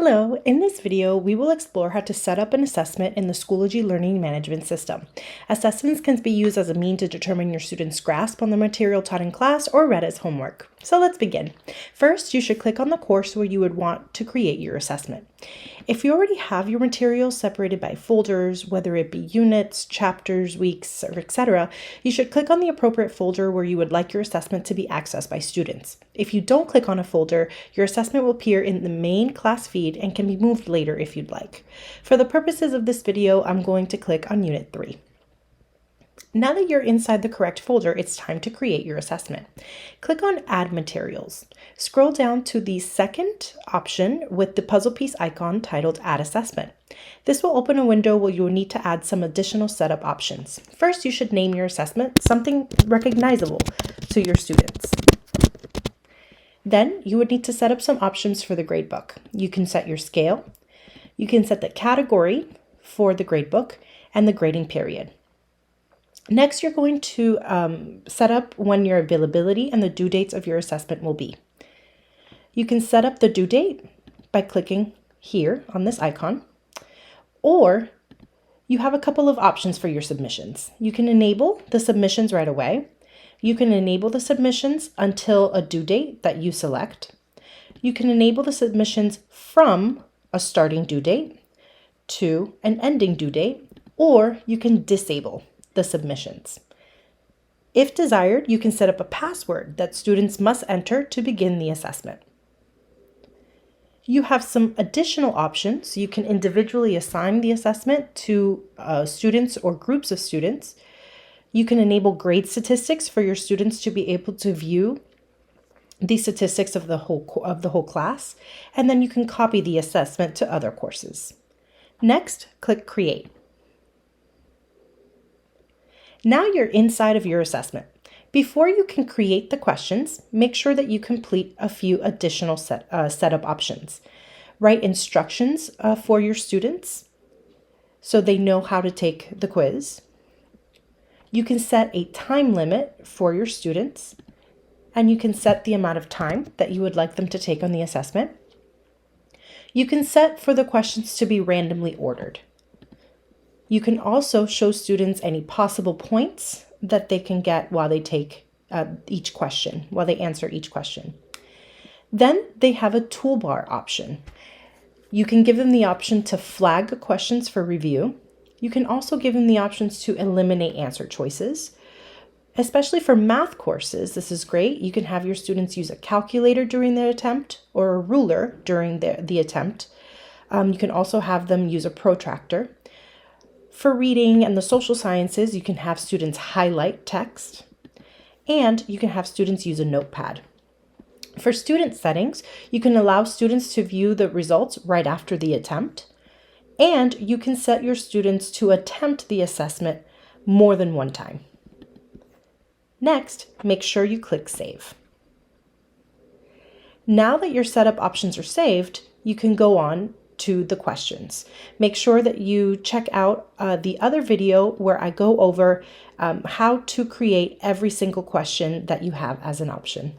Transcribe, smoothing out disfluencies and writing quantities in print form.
Hello, in this video we will explore how to set up an assessment in the Schoology learning management system. Assessments can be used as a means to determine your students' grasp on the material taught in class or read as homework. So let's begin. First, you should click on the course where you would want to create your assessment. If you already have your materials separated by folders, whether it be units, chapters, weeks, or etc., you should click on the appropriate folder where you would like your assessment to be accessed by students. If you don't click on a folder, your assessment will appear in the main class feed and can be moved later if you'd like. For the purposes of this video, I'm going to click on Unit 3. Now that you're inside the correct folder, it's time to create your assessment. Click on Add Materials. Scroll down to the second option with the puzzle piece icon titled Add Assessment. This will open a window where you will need to add some additional setup options. First, you should name your assessment something recognizable to your students. Then you would need to set up some options for the gradebook. You can set your scale, you can set the category for the gradebook, and the grading period. Next, you're going to set up when your availability and the due dates of your assessment will be. You can set up the due date by clicking here on this icon, or you have a couple of options for your submissions. You can enable the submissions right away. You can enable the submissions until a due date that you select. You can enable the submissions from a starting due date to an ending due date, or you can disable the submissions. If desired, you can set up a password that students must enter to begin the assessment. You have some additional options. You can individually assign the assessment to students or groups of students. You can enable grade statistics for your students to be able to view the statistics of the whole class, and then you can copy the assessment to other courses. Next, click Create. Now you're inside of your assessment. Before you can create the questions, make sure that you complete a few additional setup options. Write instructions for your students so they know how to take the quiz. You can set a time limit for your students, and you can set the amount of time that you would like them to take on the assessment. You can set for the questions to be randomly ordered. You can also show students any possible points that they can get while they take each question, while they answer each question. Then they have a toolbar option. You can give them the option to flag questions for review. You can also give them the options to eliminate answer choices. Especially for math courses, this is great. You can have your students use a calculator during their attempt or a ruler during the attempt. You can also have them use a protractor. For reading and the social sciences, you can have students highlight text, and you can have students use a notepad. For student settings, you can allow students to view the results right after the attempt, and you can set your students to attempt the assessment more than one time. Next, make sure you click Save. Now that your setup options are saved, you can go on to the questions. Make sure that you check out the other video where I go over how to create every single question that you have as an option.